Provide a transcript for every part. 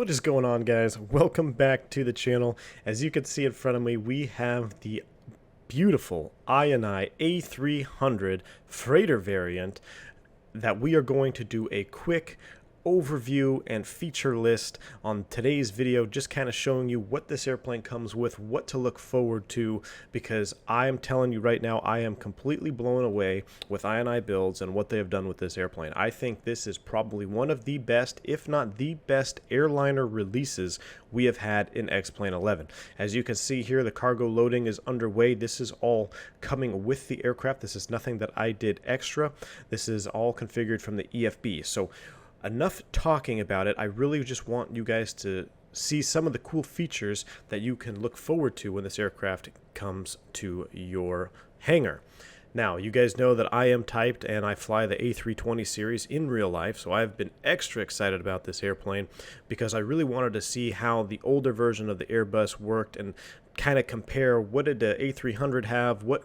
What is going on, guys? Welcome back to the channel. As you can see in front of me, we have the beautiful iniBuilds A300 freighter variant that we are going to do a quick overview and feature list on today's video, just kind of showing you what this airplane comes with, what to look forward to, because I am telling you right now, I am completely blown away with iniBuilds and what they have done with this airplane. I think this is probably one of the best, if not the best, airliner releases we have had in Xplane 11. As you can see here, the cargo loading is underway. This is all coming with the aircraft. This is nothing that I did extra. This is all configured from the EFB. So enough talking about it. I really just want you guys to see some of the cool features that you can look forward to when this aircraft comes to your hangar. Now, you guys know that I am typed and I fly the A320 series in real life, so I've been extra excited about this airplane because I really wanted to see how the older version of the Airbus worked and kind of compare what did the A300 have, what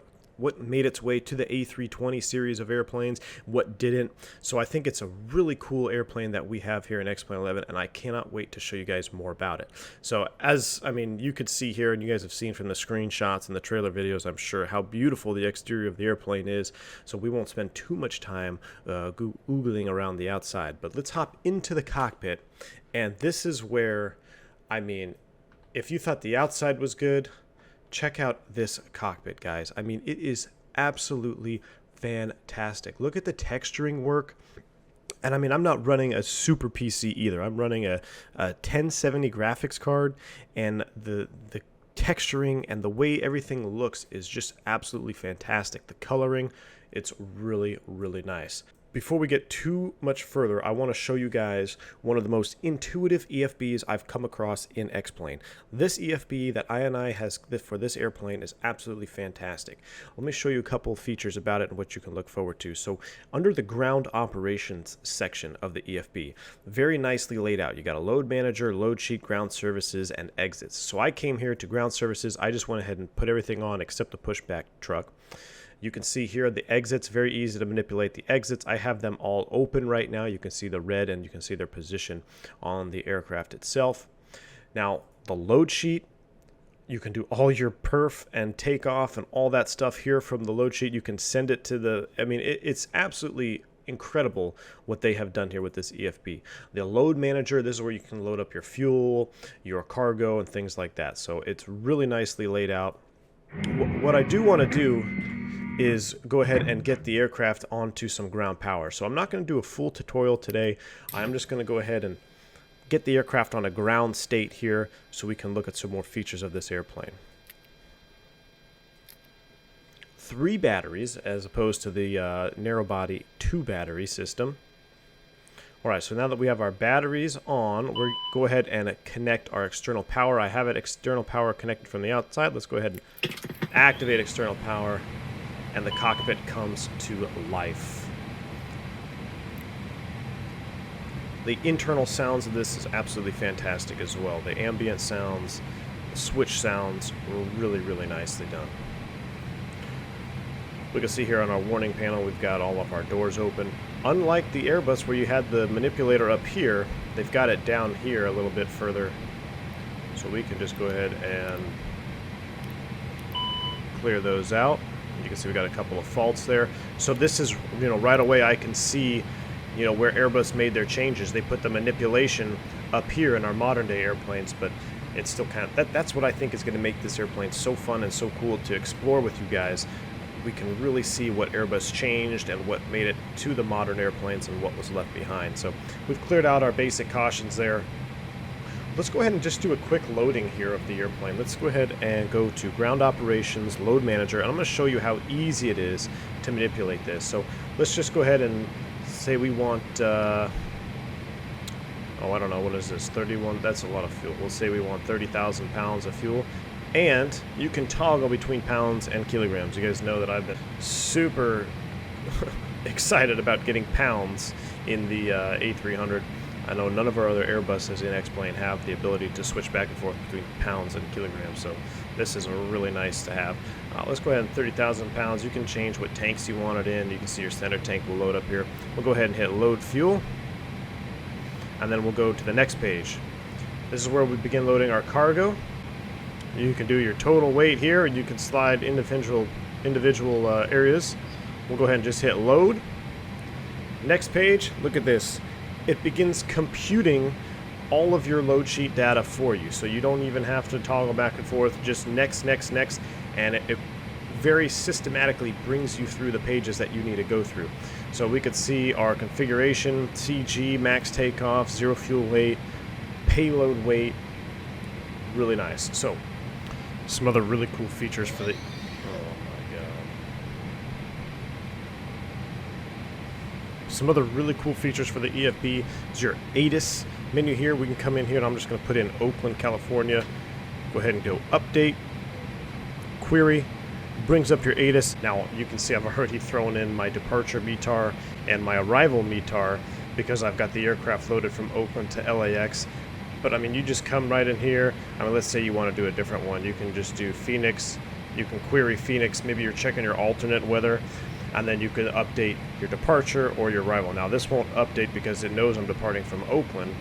made its way to the A320 series of airplanes, what didn't. So I think it's a really cool airplane that we have here in Xplane 11, and I cannot wait to show you guys more about it. So you could see here, and you guys have seen from the screenshots and the trailer videos, I'm sure, how beautiful the exterior of the airplane is. So we won't spend too much time googling around the outside, but let's hop into the cockpit. And this is where, if you thought the outside was good, check out this cockpit, guys. It is absolutely fantastic. Look at the texturing work. And I'm not running a super PC either. I'm running a 1070 graphics card, and the texturing and the way everything looks is just absolutely fantastic. The coloring, it's really, really nice. Before we get too much further, I want to show you guys one of the most intuitive EFBs I've come across in Xplane. This EFB that ini has for this airplane is absolutely fantastic. Let me show you a couple features about it and what you can look forward to. So under the ground operations section of the EFB, very nicely laid out. You got a load manager, load sheet, ground services, and exits. So I came here to ground services. I just went ahead and put everything on except the pushback truck. You can see here the exits, very easy to manipulate the exits. I have them all open right now. You can see the red and you can see their position on the aircraft itself. Now, the load sheet, you can do all your perf and takeoff and all that stuff here from the load sheet. You can send it to the, it's absolutely incredible what they have done here with this EFB. The load manager, this is where you can load up your fuel, your cargo, and things like that. So it's really nicely laid out. What I do want to do is go ahead and get the aircraft onto some ground power. So I'm not going to do a full tutorial today. I'm just going to go ahead and get the aircraft on a ground state here so we can look at some more features of this airplane. 3 batteries as opposed to the narrow body 2 battery system. Alright, so now that we have our batteries on, we'll go ahead and connect our external power. I have it external power connected from the outside. Let's go ahead and activate external power, and the cockpit comes to life. The internal sounds of this is absolutely fantastic as well. The ambient sounds, the switch sounds were really, really nicely done. We can see here on our warning panel we've got all of our doors open. Unlike the Airbus where you had the manipulator up here, they've got it down here a little bit further. So we can just go ahead and clear those out. You can see we got a couple of faults there. So this is, right away I can see, where Airbus made their changes. They put the manipulation up here in our modern day airplanes, but it's still kind of, that's what I think is going to make this airplane so fun and so cool to explore with you guys. We can really see what Airbus changed and what made it to the modern airplanes and what was left behind. So we've cleared out our basic cautions there. Let's go ahead and just do a quick loading here of the airplane. Let's go ahead and go to ground operations, load manager, and I'm going to show you how easy it is to manipulate this. So let's just go ahead and say we want, I don't know, what is this, 31, that's a lot of fuel. We'll say we want 30,000 pounds of fuel. And you can toggle between pounds and kilograms. You guys know that I've been super excited about getting pounds in the A300. I know none of our other Airbuses in Xplane have the ability to switch back and forth between pounds and kilograms, so this is really nice to have. Let's go ahead and 30,000 pounds. You can change what tanks you want it in. You can see your standard tank will load up here. We'll go ahead and hit load fuel, and then we'll go to the next page. This is where we begin loading our cargo. You can do your total weight here, and you can slide individual areas. We'll go ahead and just hit load. Next page, look at this. It begins computing all of your load sheet data for you, so you don't even have to toggle back and forth, just next, next, next, and it very systematically brings you through the pages that you need to go through. So we could see our configuration, CG, max takeoff, zero fuel weight, payload weight. Really nice. So some other really cool features for the... Oh my god. Some other really cool features for the EFB is your ATIS menu here. We can come in here and I'm just going to put in Oakland, California. Go ahead and go update, query, brings up your ATIS. Now you can see I've already thrown in my departure METAR and my arrival METAR because I've got the aircraft loaded from Oakland to LAX. But I mean, you just come right in here. I mean, let's say you want to do a different one. You can just do Phoenix. You can query Phoenix. Maybe you're checking your alternate weather, and then you can update your departure or your arrival. Now this won't update because it knows I'm departing from Oakland,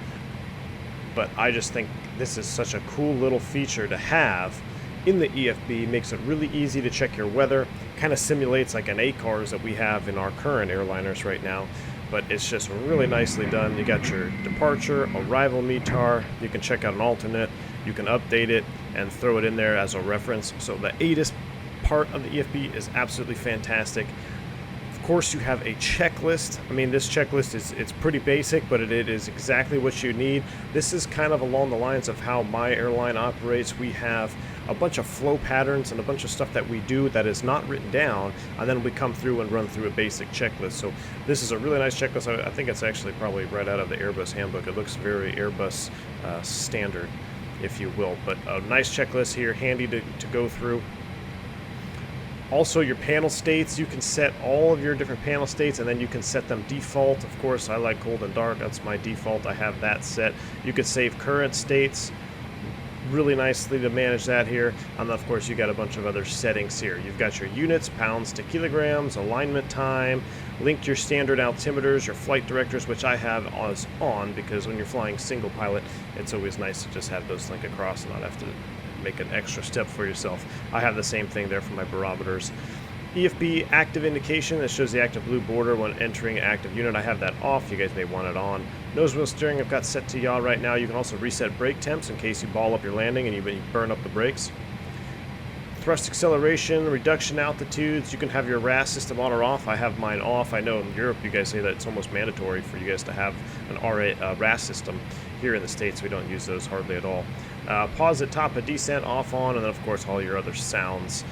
but I just think this is such a cool little feature to have in the EFB. Makes it really easy to check your weather. Kind of simulates like an ACARS that we have in our current airliners right now, but it's just really nicely done. You got your departure, arrival METAR. You can check out an alternate. You can update it and throw it in there as a reference. So the ATIS part of the EFB is absolutely fantastic. Of course, you have a checklist. I mean, this checklist it's pretty basic, but it is exactly what you need. This is kind of along the lines of how my airline operates. We have a bunch of flow patterns and a bunch of stuff that we do that is not written down, and then we come through and run through a basic checklist. So this is a really nice checklist. I think it's actually probably right out of the Airbus handbook. It looks very Airbus standard, if you will, but a nice checklist here, handy to go through. Also, your panel states, you can set all of your different panel states, and then you can set them default. Of course, I like cold and dark. That's my default. I have that set. You could save current states. Really nicely to manage that here. And then, of course, you got a bunch of other settings here. You've got your units, pounds to kilograms, alignment time, linked your standard altimeters, your flight directors, which I have as on because when you're flying single pilot, it's always nice to just have those link across and not have to make an extra step for yourself. I have the same thing there for my barometers. EFB active indication, that shows the active blue border when entering active unit. I have that off. You guys may want it on. Nose wheel steering I've got set to yaw right now. You can also reset brake temps in case you ball up your landing and you burn up the brakes. Thrust acceleration, reduction altitudes. You can have your RAS system on or off. I have mine off. I know in Europe you guys say that it's almost mandatory for you guys to have an RAS system. Here in the States we don't use those hardly at all. Pause at top of descent, off, on, and then of course all your other sounds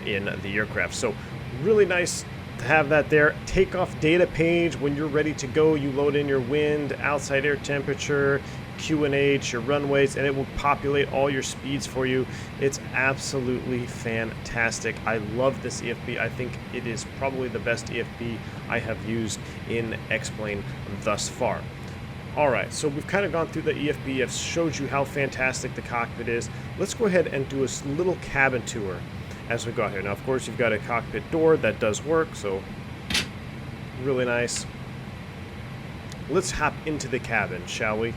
in the aircraft. So really nice to have that there. Takeoff data page. When you're ready to go, you load in your wind, outside air temperature, QNH, your runways, and it will populate all your speeds for you. It's absolutely fantastic. I love this EFB. I think it is probably the best EFB I have used in Xplane thus far. Alright, so we've kind of gone through the EFB. I've showed you how fantastic the cockpit is. Let's go ahead and do a little cabin tour as we go out here. Now, of course, you've got a cockpit door that does work, so really nice. Let's hop into the cabin, shall we?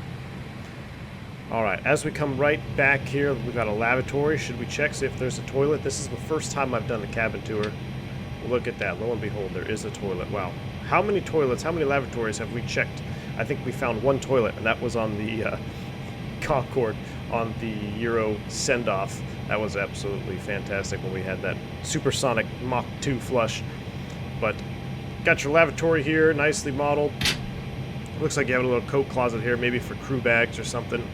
Alright, as we come right back here, we've got a lavatory. Should we check, see if there's a toilet? This is the first time I've done the cabin tour. Look at that. Lo and behold, there is a toilet. Wow. How many toilets, how many lavatories have we checked? I think we found one toilet, and that was on the Concorde on the Euro send-off. That was absolutely fantastic when we had that supersonic Mach 2 flush. But got your lavatory here, nicely modeled. Looks like you have a little coat closet here, maybe for crew bags or something.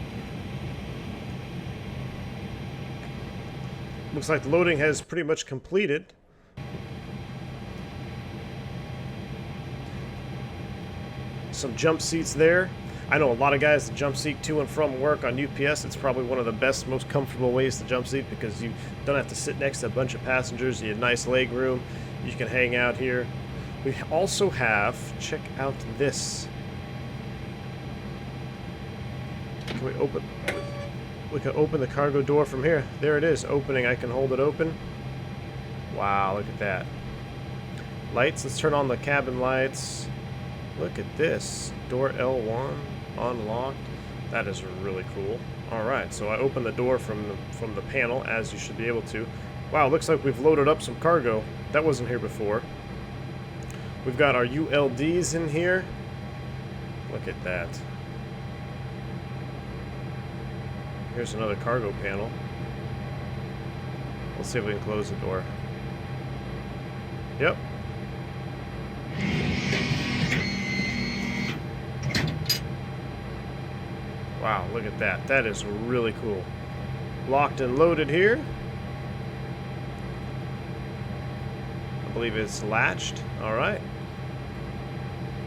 Looks like the loading has pretty much completed. Some jump seats there. I know a lot of guys that jump seat to and from work on UPS. It's probably one of the best, most comfortable ways to jump seat because you don't have to sit next to a bunch of passengers. You have nice leg room. You can hang out here. We also have, check out this. Can we open? We can open the cargo door from here. There it is, opening. I can hold it open. Wow, look at that. Lights, let's turn on the cabin lights. Look at this. Door L1 unlocked. That is really cool. All right, so I opened the door from the panel, as you should be able to. Wow, looks like we've loaded up some cargo. That wasn't here before. We've got our ULDs in here. Look at that. Here's another cargo panel. Let's see if we can close the door. Yep. Wow, look at that. That is really cool. Locked and loaded here. I believe it's latched. All right.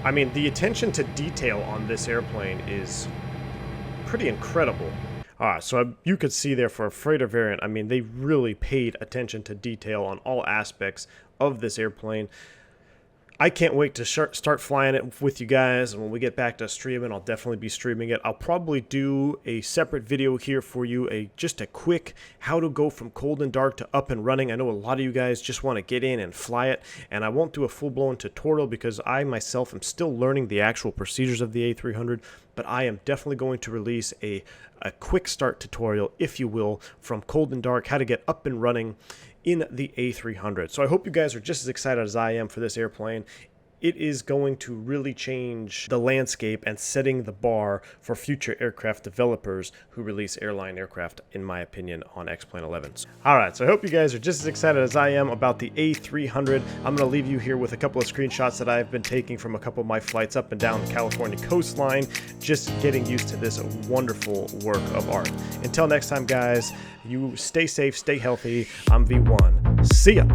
I mean, the attention to detail on this airplane is pretty incredible. So you could see there for a freighter variant, I mean, they really paid attention to detail on all aspects of this airplane. I can't wait to start flying it with you guys, and when we get back to streaming, I'll definitely be streaming it. I'll probably do a separate video here for you, just a quick how to go from cold and dark to up and running. I know a lot of you guys just want to get in and fly it, and I won't do a full-blown tutorial because I myself am still learning the actual procedures of the A300, but I am definitely going to release a quick start tutorial, if you will, from cold and dark, how to get up and running in the A300. So I hope you guys are just as excited as I am for this airplane. It is going to really change the landscape and setting the bar for future aircraft developers who release airline aircraft, in my opinion, on Xplane 11s. All right, so I hope you guys are just as excited as I am about the A300. I'm going to leave you here with a couple of screenshots that I've been taking from a couple of my flights up and down the California coastline, just getting used to this wonderful work of art. Until next time, guys, you stay safe, stay healthy. I'm V1. See ya.